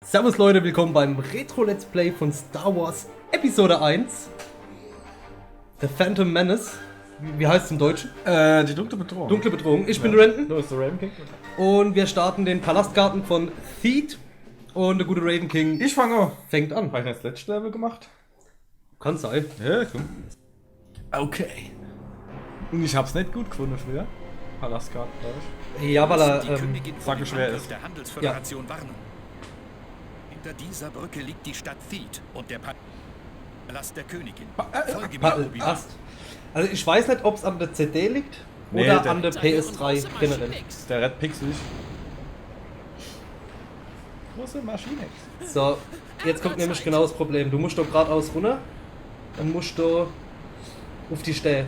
Servus Leute, willkommen beim Retro Let's Play von Star Wars Episode 1. The Phantom Menace. Wie heißt es im Deutschen? Die dunkle Bedrohung. Dunkle Bedrohung. Ich bin Renton. Du bist der Raven King. Und wir starten den Palastgarten von Theed. Und der gute Raven King Ich fange an. fängt an. Habe ich das letzte Level gemacht? Kann sein. Ja, komm. Okay. Und ich hab's nicht gut gefunden früher. Palastgarten, glaube ich. Ja, weil er. Die Königin sag ich, wer ist. der Handelsföderation Warnung. Hinter dieser Brücke liegt die Stadt Theed und der Palast der Königin. Folge mir, Obi-Wan. Passt. Also ich weiß nicht, ob es an der CD liegt Nee, oder der- an der PS3 generell. Der Red Pixel. Große Maschine. So, jetzt kommt nämlich genau das Problem. Du musst doch geradeaus runter. Dann musst du auf die Stelle.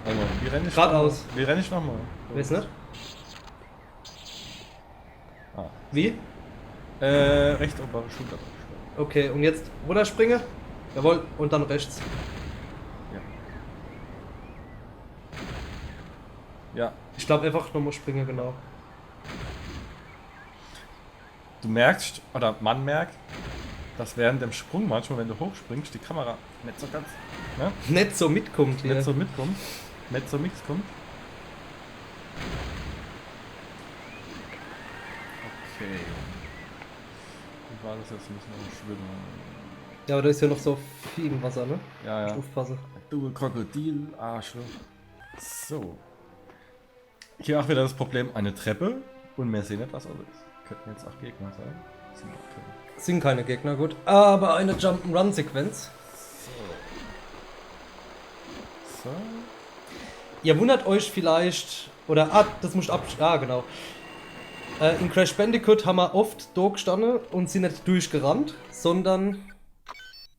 Also, wie renne ich Geradeaus. nochmal? Wie renne ich nochmal? Weiß nicht? Ah. Wie? Rechts obere Schulter. Okay, und jetzt runterspringen. Jawohl, und dann rechts. Ja. Ich glaube einfach nochmal springen, genau. Du merkst, oder man merkt, dass während dem Sprung manchmal, wenn du hochspringst, die Kamera nicht so ganz, ne? Nicht so mitkommt hier. Nicht so mitkommt. Nicht so mix kommt. Okay. Wie war das jetzt? Müssen wir schwimmen. Ja, aber da ist ja noch so viel im Wasser, ne? Ja, ja. Aufpassen. Du Krokodil, Arschloch. So. Hier auch wieder das Problem, eine Treppe und wir sehen nicht, was alles ist. Könnten jetzt auch Gegner sein. Sind auch keine. Sind keine Gegner, gut. Aber eine Jump'n'Run-Sequenz. So. Ihr wundert euch vielleicht, oder, das musst ab, genau. In Crash Bandicoot haben wir oft da gestanden und sind nicht durchgerannt, sondern,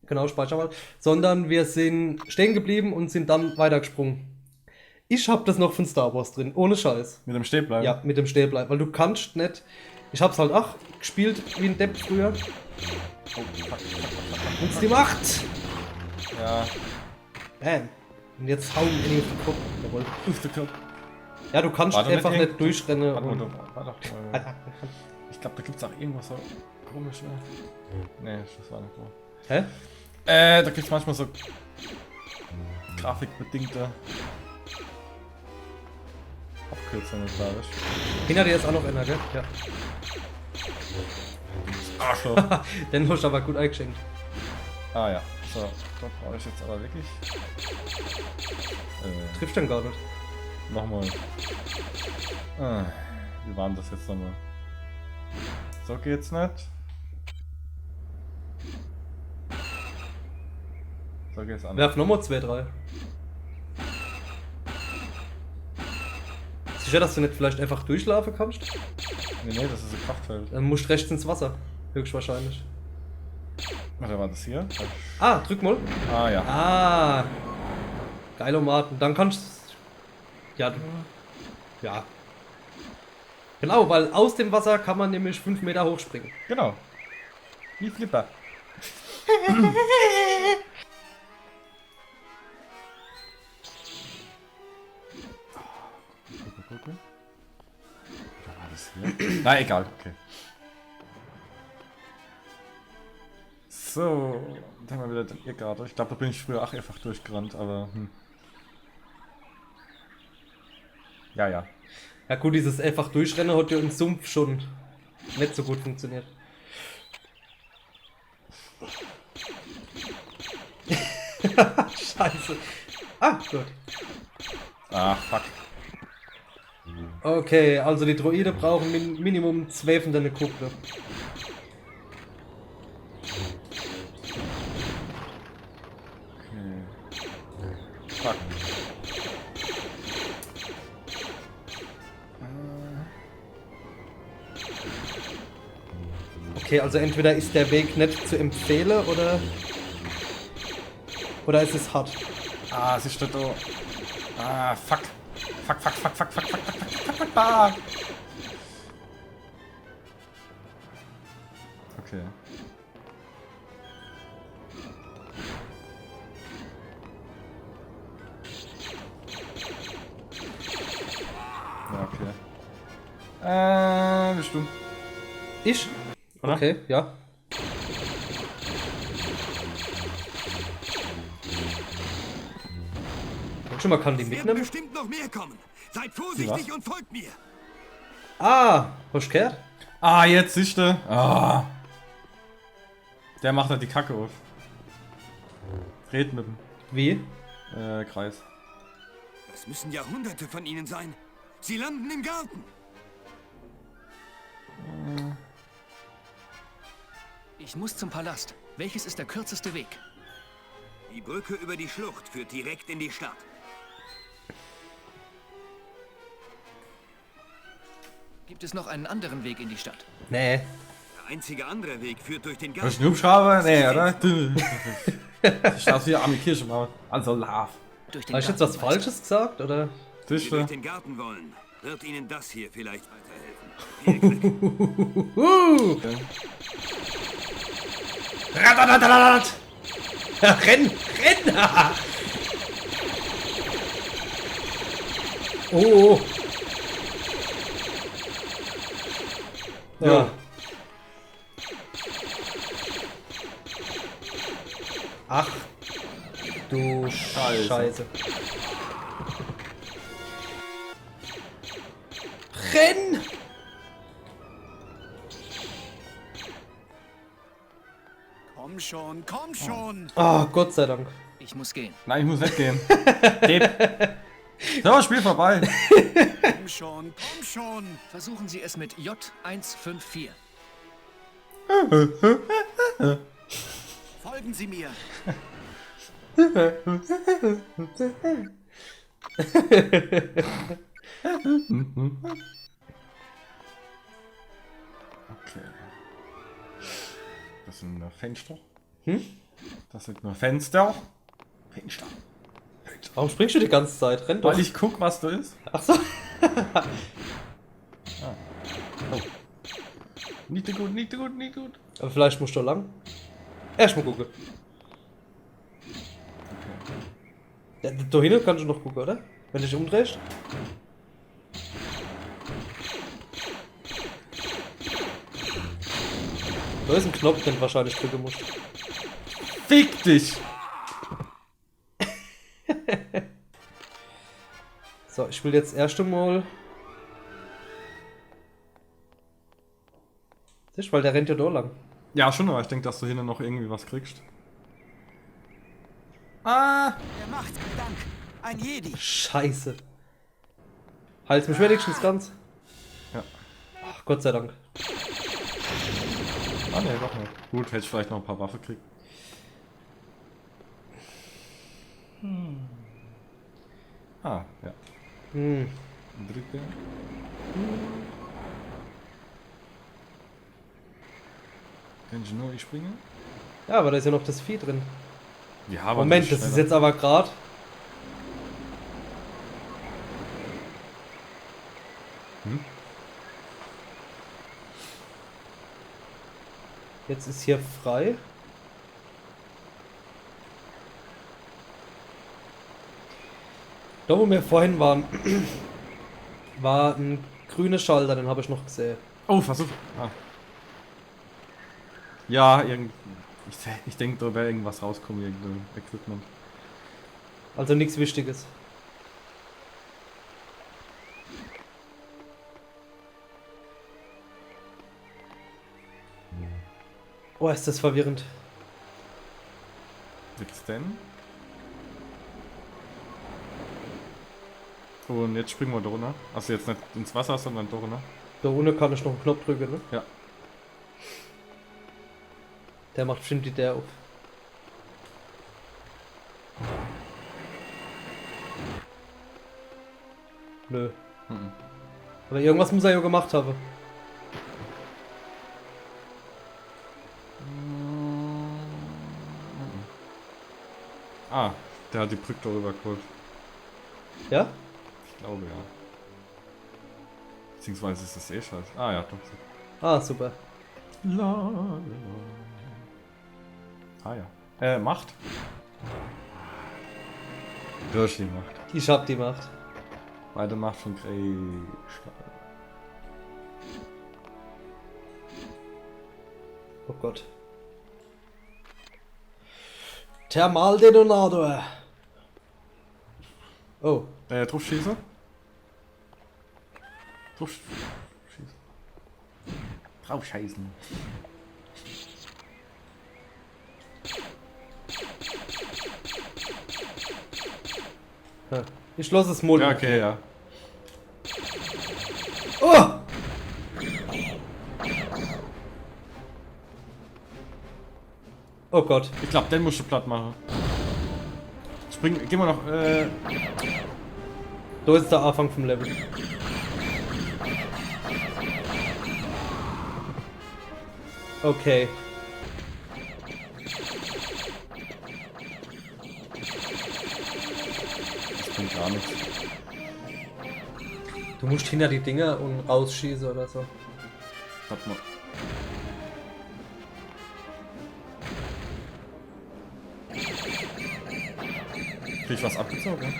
genau, speicher mal, sondern wir sind stehen geblieben und sind dann weitergesprungen. Ich hab das noch von Star Wars drin, ohne Scheiß. Mit dem Stehbleiben? Ja, mit dem Stehbleiben, weil du kannst nicht, ich hab's halt auch gespielt wie ein Depp früher. Oh, fuck. Uns die Macht! Ja. Bam. Und jetzt hauen wir ihn auf den Kopf. Jawohl. Uff, der Kopf. Ja, du kannst Warte, einfach mit nicht durchrennen. Warte mal, und- warte doch. Ich glaube, da gibt's auch irgendwas so komisch. Nee, das war nicht so. Hä? Da gibt's manchmal so grafikbedingte Abkürzungen, glaube ich. Hinter dir ist auch noch einer, gell? Ja. Arschloch. Den hast du aber gut eingeschenkt. Ah ja. So, da brauche ich jetzt aber wirklich. Trifft dann gar nicht. Nochmal. Wie war denn das jetzt nochmal? So geht's nicht. So geht's an. Werf nochmal 2, 3. Sicher, dass du nicht vielleicht einfach durchlaufen kannst? Nee, das ist ein Kraftfeld. Dann musst du rechts ins Wasser. Höchstwahrscheinlich. Warte, war das hier? Ah, drück mal. Ah ja. Ah. Geilomaten. Dann kannst du. Ja, ja. Genau, weil aus dem Wasser kann man nämlich 5 Meter hochspringen. Genau. Wie Flipper. Oder war das hier? Na egal, okay. So, dann haben wir wieder den Irrgarten. Ich glaube, da bin ich früher auch einfach durchgerannt, aber Ja, ja. Ja gut, dieses einfach durchrennen hat ja im Sumpf schon nicht so gut funktioniert. Scheiße. Ah, gut. Ah, fuck. Okay, also die Droide brauchen Minimum 12 in deine Kuppe. Fuck. Okay, also entweder ist der Weg nicht zu empfehlen oder ist es hart. Ah, es ist da. Ah, fuck. Fuck, fuck, fuck, fuck, fuck, fuck, fuck, fuck, fuck, fuck. Okay. Ja, okay. Bist du? Ich? Oder? Okay, ja. Guck schon mal, kann die Es werden mitnehmen? bestimmt noch mehr kommen. Seid vorsichtig und folgt mir. Ah, hast du gehört? Ah, jetzt siehst du. Ah. Der macht halt die Kacke auf. Red mit dem Wie? Kreis. Es müssen Jahrhunderte von ihnen sein. Sie landen im Garten. Ich muss zum Palast. Welches ist der kürzeste Weg? Die Brücke über die Schlucht führt direkt in die Stadt. Gibt es noch einen anderen Weg in die Stadt? Nee. Der einzige andere Weg führt durch den Was Garten. ist ein Hubschrauber? Nee, oder? Ich darf hier am Kirschenmaul. Also Love. Durch den Hast du jetzt was Garten, Falsches gesagt, oder? Wenn Sie Siehst durch du? den Garten wollen, wird Ihnen das hier vielleicht weiterhelfen. Ratatatat! Renn! Renn! Oh! Ja. Ach du Scheiße. Renn! Komm schon, komm schon. Ah, Gott sei Dank. Ich muss gehen. Nein, ich muss nicht gehen. Depp. So, Spiel vorbei. Komm schon, komm schon. Versuchen Sie es mit J154. Folgen Sie mir. Okay. Das sind nur Fenster. Hm? Das sind nur Fenster. Fenster. Warum springst du die ganze Zeit? Renn doch. Weil ich guck, was da ist. Ach so. Nicht so gut, nicht so gut, nicht gut. Aber vielleicht musst du lang. Erst mal gucken. Ja, da hinten kannst du noch gucken, oder? Wenn du dich umdrehst. Da ist ein Knopf, den du wahrscheinlich drücken musst. Fick dich! So, ich will jetzt erst einmal. Siehst du, weil der rennt ja da lang. Ja, schon, aber ich denke, dass du hinten noch irgendwie was kriegst. Ah! Der Macht Dank. Ein Jedi. Scheiße. Halt's mich wenigstens ganz. Ja. Ach, Gott sei Dank. Ah, ne, doch nicht. Gut, hätte ich vielleicht noch ein paar Waffen gekriegt. Ah, ja. Hm. Dritte. Kann ich nur springen? Ja, aber da ist ja noch das Vieh drin. Ja, aber Moment, das ist jetzt aber gerade. Hm? Jetzt ist hier frei. Da wo wir vorhin waren, war ein grüner Schalter, den habe ich noch gesehen. Oh, versuch. Ah. Ja, ich denke, da wäre irgendwas rauskommen, irgendein Equipment. Also nichts Wichtiges. Oh, ist das verwirrend. Nix denn? Und jetzt springen wir da runter. Also jetzt nicht ins Wasser, sondern da runter. Da unten kann ich noch einen Knopf drücken, ne? Ja. Der macht bestimmt die der auf. Nö. Mhm. Aber irgendwas muss er ja gemacht haben. Ah, der hat die Brücke darüber geholt. Ja? Ich glaube, ja. Beziehungsweise ist das eh scheiße. Ah ja, doch. Ah, super. Ah ja. Macht. Durch die Macht. Ich hab die Macht. Beide Macht von Greystahl. Oh Gott. Thermaldetonator. Oh. Drauf schießen. Drauf schießen. Drauf scheißen. Ja. Ich schloss es Mund. Ja, okay, ja. Oh! Oh Gott. Ich glaube, den musst du platt machen. Spring, gehen wir noch, Da ist der Anfang vom Level. Okay. das bringt gar nichts. Du musst hinter die Dinger und rausschießen oder so. Warte mal. Krieg ich was abgezogen?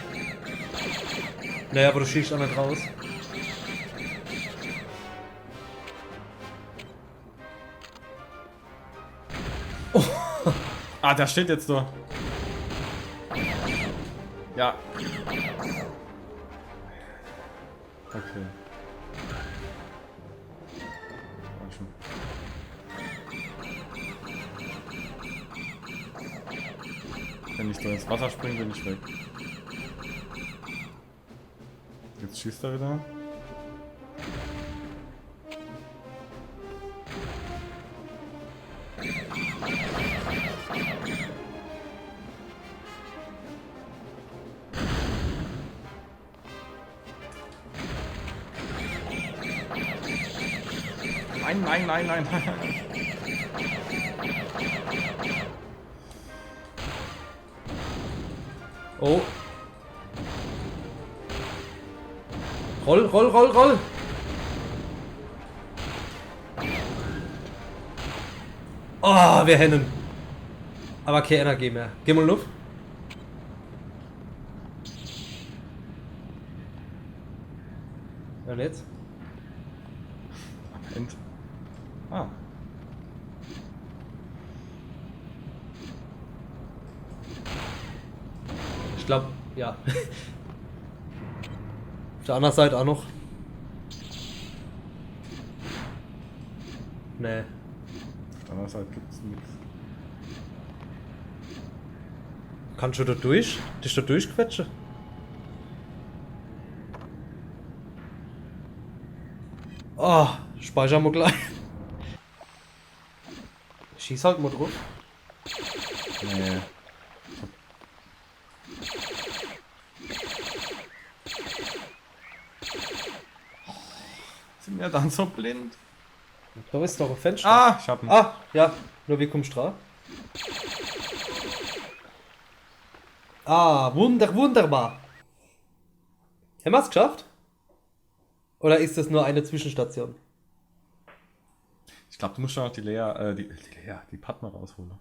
Naja, aber du schießt auch nicht raus. Ah, der steht jetzt da. Ja. Okay. War schon. Wenn ich da ins Wasser springe, bin ich weg. Jetzt schießt er wieder. Nein, nein, nein, nein, nein. Oh. Roll, roll, roll, roll! Oh, wir hennen. Aber keine Energie mehr. Geh mal Luft. Und jetzt? End. Ah. Ich glaube, ja. Auf der anderen Seite auch noch. Nee. Auf der anderen Seite gibt's nichts. Kannst du da durch? Dich da durchquetschen? Oh, speichern wir gleich. Schieß halt mal drauf. Nee. Sind wir dann so blind? Da ist doch ein Fenster. Ah, ich hab ihn. Ah, ja. Nur wie kommst du dran? Ah, wunderbar. Haben wir es geschafft? Oder ist das nur eine Zwischenstation? Ich glaube, du musst schon noch die Lea, die Padma rausholen.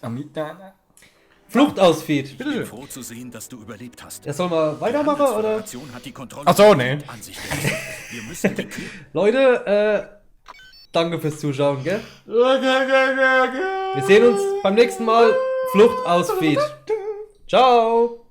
Amita. Flucht aus, Feed. Ich bin froh zu sehen, dass du überlebt hast. Ja, soll man weitermachen, oder? Die Föderation hat die Kontrolle Ach so, nee. an sich gerissen. Wir müssen die Kühe Leute, danke fürs Zuschauen, gell? Wir sehen uns beim nächsten Mal. Flucht aus, Feed. Ciao.